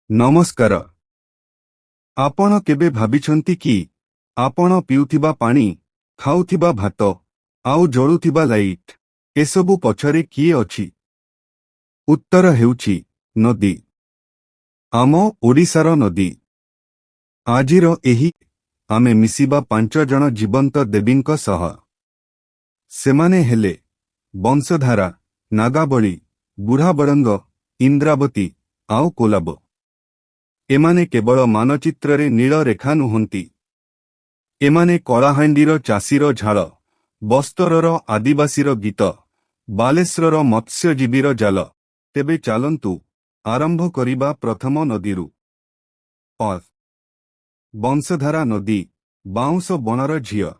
ନମସ୍କାର। ଆପଣ କେବେ ଭାବିଛନ୍ତି କି ଆପଣ ପିଉଥିବା ପାଣି, ଖାଉଥିବା ଭାତ, ଆଉ ଜଳୁଥିବା ଲାଇଟ୍ ଏସବୁ ପଛରେ କିଏ ଅଛି? ଉତ୍ତର ହେଉଛି ନଦୀ। ଆମ ଓଡ଼ିଶାର ନଦୀ। ଆଜିର ଏହି ଆମେ ମିଶିବା 5 ଜଣ ଜୀବନ୍ତ ଦେବୀଙ୍କ ସହ। ସେମାନେ ହେଲେ ବଂଶଧାରା, ନାଗାବଳୀ, ବୁଢ଼ାବଳଙ୍ଗ, ଇନ୍ଦ୍ରାବତୀ ଆଉ କୋଲାବ। ଏମାନେ କେବଳ ମାନଚିତ୍ରରେ ନୀଳ ରେଖା ନୁହନ୍ତି। ଏମାନେ କଳାହାଣ୍ଡିର ଚାଷୀର ଝାଳ, ବସ୍ତରର ଆଦିବାସୀର ଗୀତ, ବାଲେଶ୍ୱରର ମତ୍ସ୍ୟଜୀବୀର ଜାଲ। ତେବେ ଚାଲନ୍ତୁ ଆରମ୍ଭ କରିବା ପ୍ରଥମ ନଦୀରୁ। ବଂଶଧାରା ନଦୀ, ବାଉଁଶ ବଣର ଝିଅ।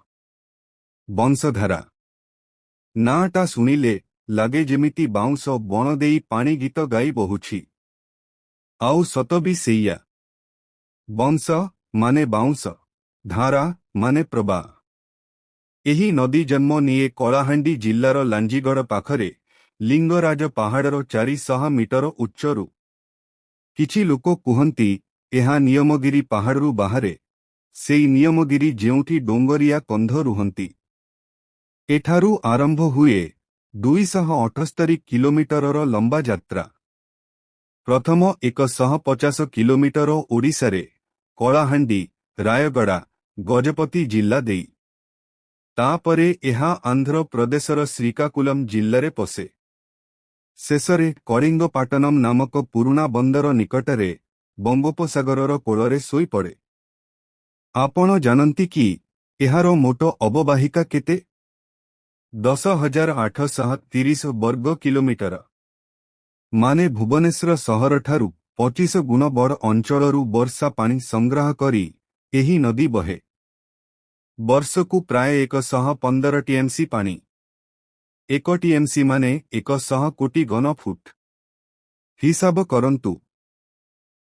ବଂଶଧାରା ନାଁଟା ଶୁଣିଲେ ଲାଗେ ଯେମିତି ବାଉଁଶ ବଣ ଦେଇ ପାଣି ଗୀତ ଗାଇ ବହୁଛି। ଆଉ ସତ ବି ସେଇଆ। ବଂଶ ମାନେ ବାଉଁଶ, ଧାରା ମାନେ ପ୍ରବାହ। ଏହି ନଦୀ ଜନ୍ମ ନିଏ କଳାହାଣ୍ଡି ଜିଲ୍ଲାର ଲାଞ୍ଜିଗଡ଼ ପାଖରେ ଲିଙ୍ଗରାଜ ପାହାଡ଼ର 400 ମିଟର ଉଚ୍ଚରୁ। କିଛି ଲୋକ କୁହନ୍ତି ଏହା ନିୟମଗିରି ପାହାଡ଼ରୁ ବାହାରେ, ସେଇ ନିୟମଗିରି ଯେଉଁଠି ଡୋଙ୍ଗରିଆ କନ୍ଧ ରୁହନ୍ତି। ଏଠାରୁ ଆରମ୍ଭ ହୁଏ 278 କିଲୋମିଟରର ଲମ୍ବା ଯାତ୍ରା। ପ୍ରଥମ 150 କିଲୋମିଟର ଓଡ଼ିଶାରେ କଳାହାଣ୍ଡି, ରାୟଗଡ଼ା, ଗଜପତି ଜିଲ୍ଲା ଦେଇ। ତାପରେ ଏହା ଆନ୍ଧ୍ର ପ୍ରଦେଶର ଶ୍ରୀକାକୁଲମ ଜିଲ୍ଲାରେ ପଶେ। ଶେଷରେ କଳିଙ୍ଗପାଟନମ୍ ନାମକ ପୁରୁଣା ବନ୍ଦର ନିକଟରେ ବଙ୍ଗୋପସାଗରର କୋଳରେ ଶୋଇପଡ଼େ। ଆପଣ ଜାଣନ୍ତି କି ଏହାର ମୋଟ ଅବବାହିକା କେତେ? 10,830 ବର୍ଗ କିଲୋମିଟର। ମାନେ ଭୁବନେଶ୍ୱର ସହରଠାରୁ 25 ଗୁଣ ବଡ଼ ଅଞ୍ଚଳରୁ ବର୍ଷା ପାଣି ସଂଗ୍ରହ କରି ଏହି ନଦୀ ବହେ। ବର୍ଷକୁ ପ୍ରାୟ 115 ଟିଏମ୍ସି ପାଣି। 1 ଟିଏମ୍ସି ମାନେ 100 କୋଟି ଘନ ଫୁଟ। ହିସାବ କରନ୍ତୁ।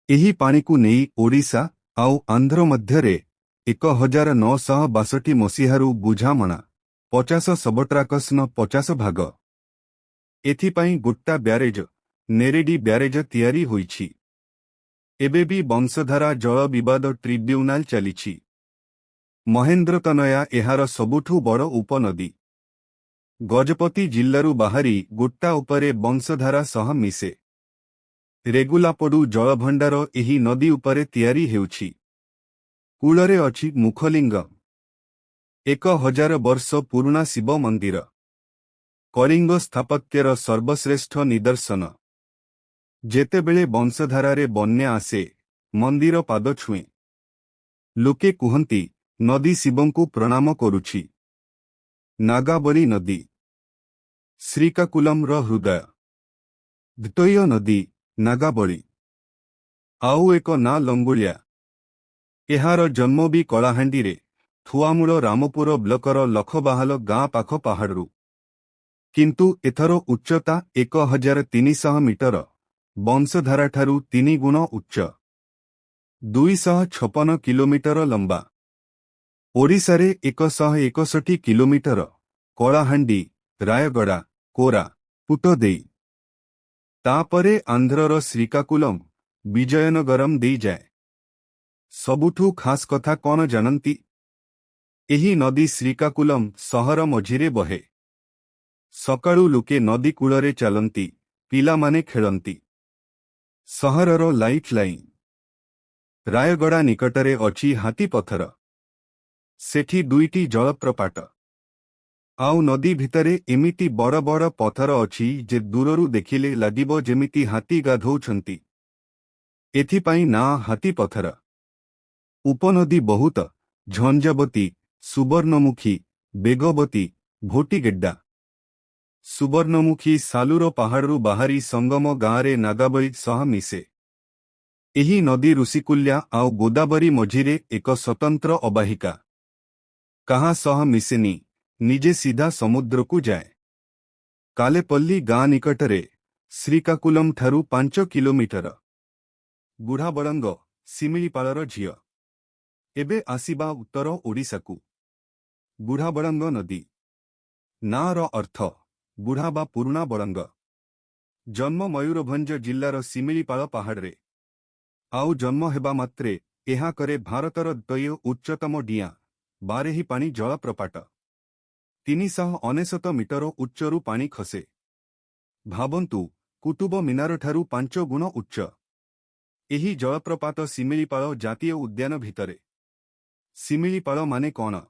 ଏହି ପାଣିକୁ ନେଇ ଓଡ଼ିଶା ଆଉ ଆନ୍ଧ୍ର ମଧ୍ୟରେ 1962 ମସିହାରୁ ବୁଝାମଣା 50/50 ଭାଗ। ଏଥିପାଇଁ ଗୋଟା ବ୍ୟାରେଜ, ନେରେଡି ବ୍ୟାରେଜ ତିଆରି ହୋଇଛି। ଏବେ ବି ବଂଶଧାରା ଜଳ ବିବାଦ ଟ୍ରିବ୍ୟୁନାଲ ଚାଲିଛି। ମହେନ୍ଦ୍ରତନୟା ଏହାର ସବୁଠୁ ବଡ଼ ଉପନଦୀ। ଗଜପତି ଜିଲ୍ଲାରୁ ବାହାରି ଗୋଟା ଉପରେ ବଂଶଧାରା ସହ ମିଶେ। ରେଗୁଲାପଡୁ ଜଳଭଣ୍ଡାର ଏହି ନଦୀ ଉପରେ ତିଆରି ହେଉଛି। କୂଳରେ ଅଛି ମୁଖଲିଙ୍ଗ, 1000 ବର୍ଷ ପୁରୁଣା ଶିବ ମନ୍ଦିର। କଳିଙ୍ଗ ସ୍ଥାପତ୍ୟର ସର୍ବଶ୍ରେଷ୍ଠ ନିଦର୍ଶନ। ଯେତେବେଳେ ବଂଶଧାରାରେ ବନ୍ୟା ଆସେ, ମନ୍ଦିର ପାଦ ଛୁଏଁ। ଲୋକେ କୁହନ୍ତି ନଦୀ ଶିବଙ୍କୁ ପ୍ରଣାମ କରୁଛି। ନାଗାବଳୀ ନଦୀ, ଶ୍ରୀକାକୁଲମର ହୃଦୟ। ଦ୍ୱିତୀୟ ନଦୀ ନାଗାବଳୀ। ଆଉ ଏକ ନାଁ ଲଙ୍ଗୁଳିଆ। ଏହାର ଜନ୍ମ ବି କଳାହାଣ୍ଡିରେ, ଥୁଆମୂଳ ରାମପୁର ବ୍ଲକର ଲଖବାହାଲ ଗାଁ ପାଖ ପାହାଡ଼ରୁ। କିନ୍ତୁ ଏଥର ଉଚ୍ଚତା 1300 ମିଟର, ବଂଶଧାରାଠାରୁ 3 ଗୁଣ ଉଚ୍ଚ। 256 କିଲୋମିଟର ଲମ୍ବା। ଓଡ଼ିଶାରେ 161 କିଲୋମିଟର, କଳାହାଣ୍ଡି, ରାୟଗଡ଼ା, କୋରାପୁଟ ଦେଇ। ତାପରେ ଆନ୍ଧ୍ରର ଶ୍ରୀକାକୁଲମ, ବିଜୟନଗରମ ଦେଇଯାଏ। ସବୁଠୁ ଖାସ୍ କଥା କ'ଣ ଜାଣନ୍ତି? ଏହି ନଦୀ ଶ୍ରୀକାକୁଲମ ସହର ମଝିରେ ବହେ। ସକାଳୁ ଲୋକେ ନଦୀ କୂଳରେ ଚାଲନ୍ତି, ପିଲାମାନେ ଖେଳନ୍ତି। ସହରର ଲାଇଫ୍ ଲାଇନ୍। ରାୟଗଡ଼ା ନିକଟରେ ଅଛି ହାତୀପଥର। ସେଠି 2ଟି ଜଳପ୍ରପାତ। ଆଉ ନଦୀ ଭିତରେ ଏମିତି ବଡ଼ ବଡ଼ ପଥର ଅଛି ଯେ ଦୂରରୁ ଦେଖିଲେ ଲାଗିବ ଯେମିତି ହାତୀ ଗାଧୋଉଛନ୍ତି। ଏଥିପାଇଁ ନାଁ ହାତୀପଥର। ଉପନଦୀ ବହୁତ, ଝଞ୍ଜାବତୀ, ସୁବର୍ଣ୍ଣମୁଖୀ, ବେଗବତୀ, ଭୋଟିଗେଡ୍ଡା। ସୁବର୍ଣ୍ଣମୁଖୀ ସାଲୁର ପାହାଡ଼ରୁ ବାହାରି ସଙ୍ଗମ ଗାଁରେ ନାଗାବଳୀ ସହ ମିଶେ। ଏହି ନଦୀ ଋଷିକୁଲ୍ୟା ଆଉ ଗୋଦାବରୀ ମଝିରେ ଏକ ସ୍ୱତନ୍ତ୍ର ଅବାହିକା। କାହା ସହ ମିଶେନି, ନିଜେ ସିଧା ସମୁଦ୍ରକୁ ଯାଏ। କାଲେପଲ୍ଲୀ ଗାଁ ନିକଟରେ, ଶ୍ରୀକାକୁଲମ ଠାରୁ 5 କିଲୋମିଟର। ବୁଢ଼ାବଳଙ୍ଗ, ଶିମିଳିପାଳର ଝିଅ। ଏବେ ଆସିବା ଉତ୍ତର ଓଡ଼ିଶାକୁ। ବୁଢ଼ାବଳଙ୍ଗ ନଦୀ। ନାଁର ଅର୍ଥ ବୁଢ଼ା ବା ପୁରୁଣା ବଳଙ୍ଗ। ଜନ୍ମ ମୟୂରଭଞ୍ଜ ଜିଲ୍ଲାର ଶିମିଳିପାଳ ପାହାଡ଼ରେ। आउ जन्म हेबा मात्रे एहा करे भारतर द्वय उच्चतम डिया बारेही पानी जलप्रपात 399 मीटर उच्चरू पानी खसे। भाबंतु कुतुब मीनारठारू 5 गुण उच्च एही जलप्रपात सिमिलीपाल जातीय उद्यान भितरे। सिमिलीपाल माने कौन?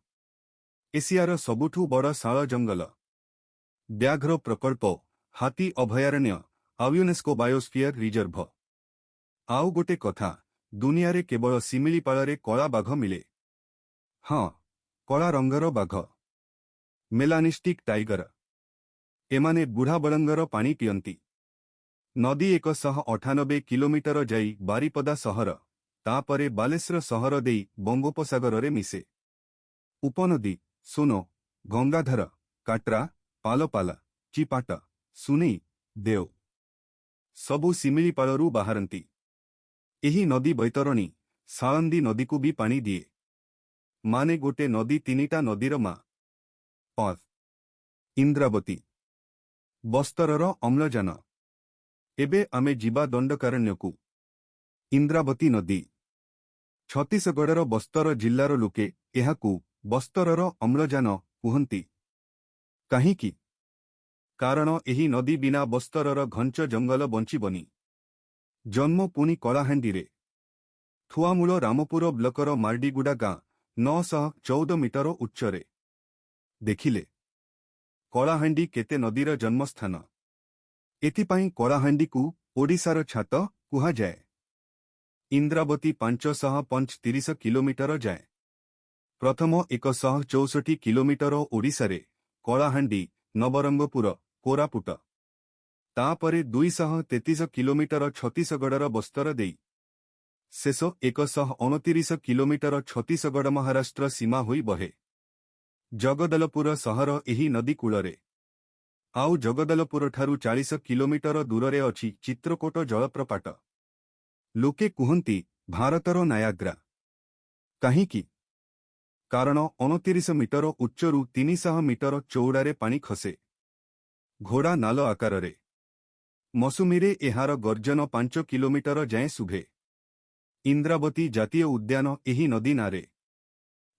एशियार सबुठू बड़ शाल जंगल, व्याघ्र प्रकल्प, हाथी अभयारण्य आउ यूनेस्को बायोस्फियर रिजर्व। आउ गोटे कथा, दुनिया रे केवल सिमिलीपाल कला बाघ मिले। हाँ, कला रंगर बाघ, मेलानिस्टिक टाइगर। एमाने बुढ़ा बलंगर पानी पियंती। नदी 198 किलोमीटर जाई बारिपदा सहर, तापरे बालेश्वर सहर देई बंगोपसागर रे मिसे। उपनदी सोनो, गंगाधर, काट्रा, पालपाला, चिपाट, सुनेई, देव सबु सिमिलीपालरू बाहरंती। एही नदी बैतरणी साळंदी नदी को भी पानी दिए। माने गोटे नदी तीनिटा नदीर मा। पथ इंद्रावती बस्तरर अम्लजान। एबे आमे जीवा दंडकारण्यकू। इंद्रावती नदी छत्तीसगढ़र बस्तर जिल्लार लोके एहाकू बस्तरर अम्लजान कुहंती। काहींकी? कारण एही नदी बिना बस्तरर घंच जंगल बंचिबनी। जन्म पुनी कलाहांडी रे। थुआमूल रामपुर ब्लकर मार्डीगुडा गाँ 914 मीटर उच्चरे। देखिले कलाहांडी केते नदीर जन्मस्थान। एथिपाई कलाहांडी को ओडिशार छात कुहा जाए। इंद्रावती 535 किलोमीटर जाए। प्रथम 164 किलोमीटर ओडिशारे कलाहांडी, नवरंगपुर, कोरापुट। तापरे 233 किलोमीटर छत्तीसगढ़र बस्तर देई। शेष 129 किलोमीटर छत्तीसगढ़ महाराष्ट्र सीमा होई बहे। जगदलपुर सहर एही नदी कूलरे। आउ जगदलपुर ठारू 40 किलोमीटर दूररे अछि चित्रकोट जलप्रपात। लोके कुहंती भारतर नायाग्रा। काहींकी? कारण 29 मीटर उच्चरू 300 मीटर चौड़ारे पानी खसे। घोड़ा नाल आकाररे। मौसुमीरे एहार गर्जन 5 किलोमीटर जाए शुभे। इंद्रावती जातीय उद्यान एही नदी नारे।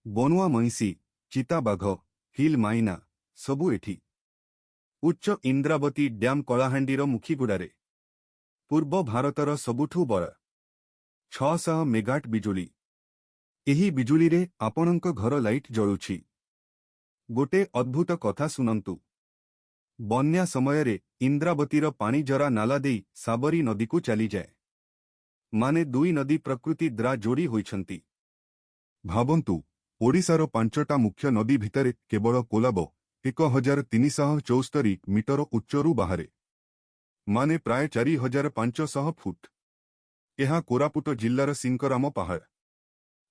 बनुआ महिषी, चिताबाघ, हिल माइना सबु एठी। उच्च इंद्रावती डैम कलाहांडीर मुखीगुड़ारे। पूर्व भारतर सबुठू बड़ 600 मेगाट बिजुली। एही बिजुली रे आपणंक घर लाइट जळुछि। गोटे अद्भुत कथा सुनंतु। बन्या समयरे इंद्रावतीर पानी जरा नाला देई साबरी नदी को चली जाए। माने दुई नदी प्रकृति द्रा जोड़ी होइछंती। भाबंतु ओडिशार 5टा मुख्य नदी भितरे केवल कोलाब 1374 मीटर उच्चरू बाहरे। माने प्राय 4500 फुट। एहा कोरापुट जिल्लार सिंकराम पहाड़।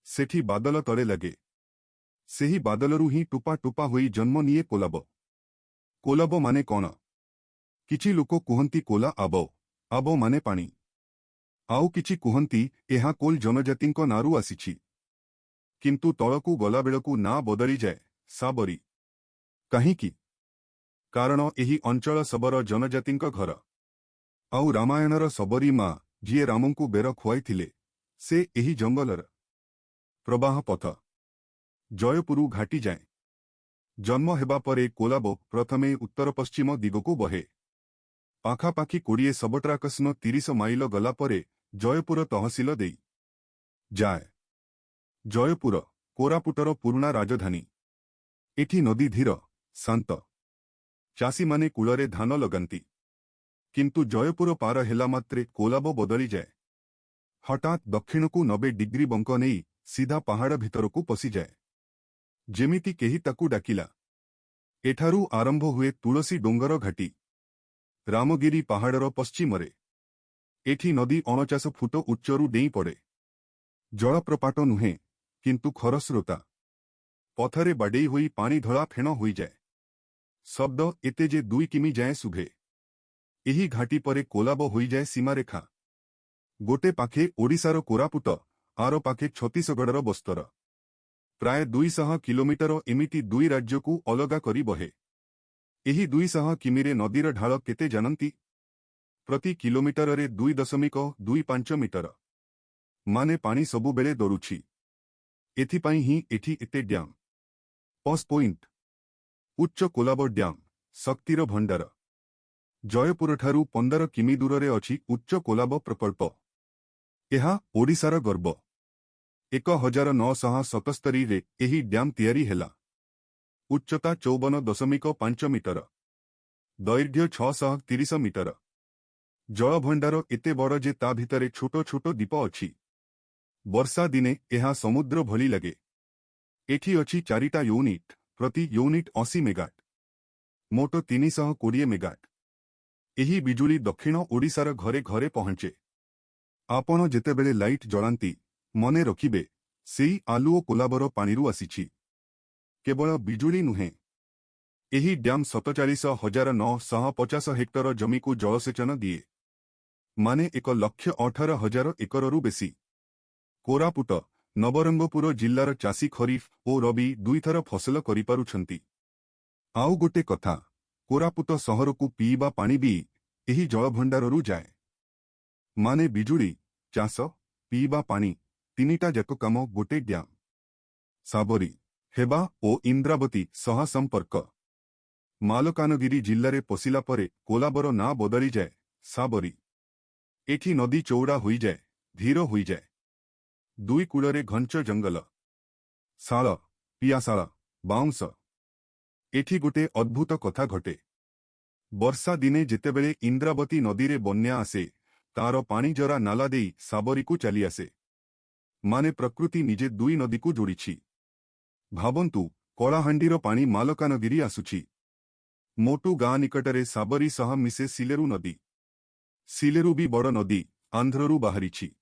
सेठी बादल तले लगे। सेही बादलरू ही टुपा टुपा होई जन्म निये कोलाब। कोलाब माने कौन? किछि लोक कुहंती कोला आब। आब माने पानी। आउ किछि कुहंती एहा कोल जनजातिंक नारू आसिछि। किंतु तळकू गला बेळकू ना बदली जाए साबरी। काहींकी? कारण एही अंचल सबर जनजातिंक घर। आउ रामायणर सबरी मां जिए रामंकु बेर खुआइथिले से एही जंगलर। प्रवाह पथ जयपुरु घाटी जाए। जन्म हेबा परे कोलाब प्रथमे उत्तर पश्चिम दिगकू बहे। पाखापाखि 20 सबट्राकस्न 30 माइल गला परे जयपुर तहसील देई जाए। जयपुर कोरापुटर पुरुणा राजधानी। एठी नदी धीर शांत। चाषी माने कूलरे धान लगांती। किंतु जयपुर पार हेला मात्रे कोलाब बदली जाए। हठात दक्षिणकू 90 डिग्री बंक नहीं सीधा पहाड़ भितरकू पसी जाए। जेमिति केही ताकू डाकिला। एठारू आरंभ हुए तुलसी डोंगर घाटी। रामगिरी पहाड़र पश्चिमरे। एठी नदी 49 फुट उच्चरू डेई पड़े। जलप्रपात नुहे किंतु खरस्रोता। पथरे बाडेई होई पानी धला फेण होई जाए। शब्द एते जे 2 किमी जाए शुभे। एही घाटी परे कोलाब होई जाए सीमारेखा। गोटे पाखे ओडिशार कोरापुट, आर पाखे छत्तीसगढ़र बस्तर। प्राय 200 किलोमीटर एमिति दुई राज्यकू अलगा करी बहे। एही 200 किमीरे नदीर ढाल केते जानंती? प्रति किलोमीटर रे 2.25 मीटर। माने पानी सबुबेले दरुछि। एथिपाई ही एठी एते ड्याम। पॉस पॉइंट उच्च कोलाब ड्याम शक्तिर भंडार। जयपुरठारु 15 किमी दूर रे अछि उच्च कोलाब प्रकल्प। एहा ओडिसार गर्व। 1977 रे एही ड्याम तैयारी हेला। उच्चता 54.5 मीटर, दैर्घ्य 630 मीटर। जलभंडार एते बड़ जे ता भितरे छोट छोट द्वीप अछि। वर्षा दिने एहा समुद्र भली लगे। एठी अछि 4टा यूनिट, प्रति यूनिट 80 मेगाट, मोट 320 मेगाट। एही बिजुली दक्षिण ओडिसार घरे घरे पहुंचे। आपण जेतेबेले लाइट जलांती मने रखिबे सेई आलुओ कोलाबर पानीरु आसीछि। केवल बिजुली नुहे, एही ड्याम 47,950 हेक्टर जमी को जलसेचन दिए, माने 1,18,000 एकररू बेसी। कोरापुट नवरंगपुर जिल्लार चाषी खरीफ और रबी दुईथर फसल करिपारुछंती। आउ गोटे कथा, कोरापुट सहर को पीवा पानी भी एही जलभंडाररू जाए। माने बिजुली, चाष, पीवा पानी तीनिटा जाक काम गोटे ड्याम। साबरी, हेबा ओ इंद्रावती सह संपर्क। मालकानगिरी जिल्लारे पशिला परे कोलाबर ना बदली जाए साबरी। एठी नदी चौड़ा होई जाए, धीर होई जाए। दुई कूलरे घंच जंगल, शाल, पियाशाला, बाउंस। एठी गोटे अद्भुत कथा घटे। वर्षा दिने जेतेबेले इंद्रावती नदी रे बन्या आसे, तार पानी जरा नाला देई साबरी को चली आसे। माने प्रकृति निजे दुई नदी को जोड़िछि। भावंतु कलाहांडीर पानी मालकानगिरी आसुछि। मोटू गाँ निकटरे साबरी सह मिसे सिलेरू नदी। सिलेरू भी बड़ नदी आंध्ररू बाहरिछि।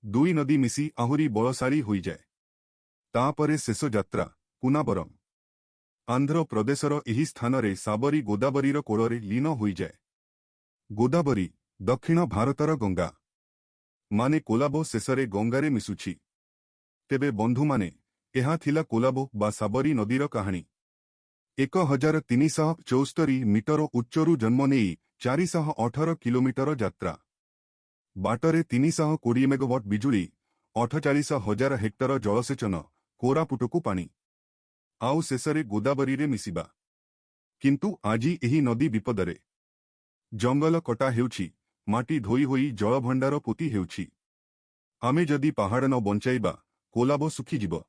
दुई नदी मिसी आहुरी बलशाली होई जाए। तापरे शेष यात्रा कुनाबरम। आंध्र प्रदेशर एही स्थानरे साबरी गोदावरीर कोଳରେ लीन होई जाए। गोदावरी दक्षिण भारतर गंगा। माने कोलाबो शेषरे गंगारे मिसुछि। तेबे बंधु माने एहा थिला कोलाबो बा साबरी नदीर कहानी। 1374 मीटर उच्चरू जन्म नेई 418 किलोमीटर यात्रा। बाटरे 320 मेगावाट बिजुली, 48,000 हेक्टर जलसेचन, कोरापुटकु पानी, आउ शेषरे गोदावरी रे मिसिबा। किंतु आजी एही नदी विपदरे। जंगल कटा हेउछि, माटी धोई होई जलभंडार पोती हेउछि। आमे जदि पहाड़ न बंचाइबा कोलाबो सुखी जीव।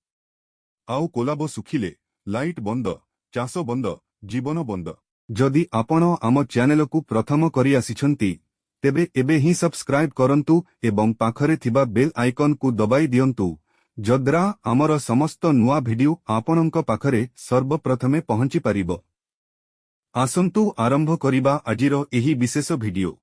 आउ कोलाबो सुखिले लाइट बंद, चाष बंद, जीवन बंद। जदि आपण आम चैनल को प्रथम करी आसिछंती तेबे एबे ही सब्सक्राइब करंतु एवं पाखरे थिबा बेल आइकन को दबाई दियंतु, जद्रा आमर समस्त नुआ भिडियो आपणंक पाखरे सर्वप्रथमे पहुंची पारिबो। आसंतु आरंभ करिबा आजिर एही विशेष भिडियो।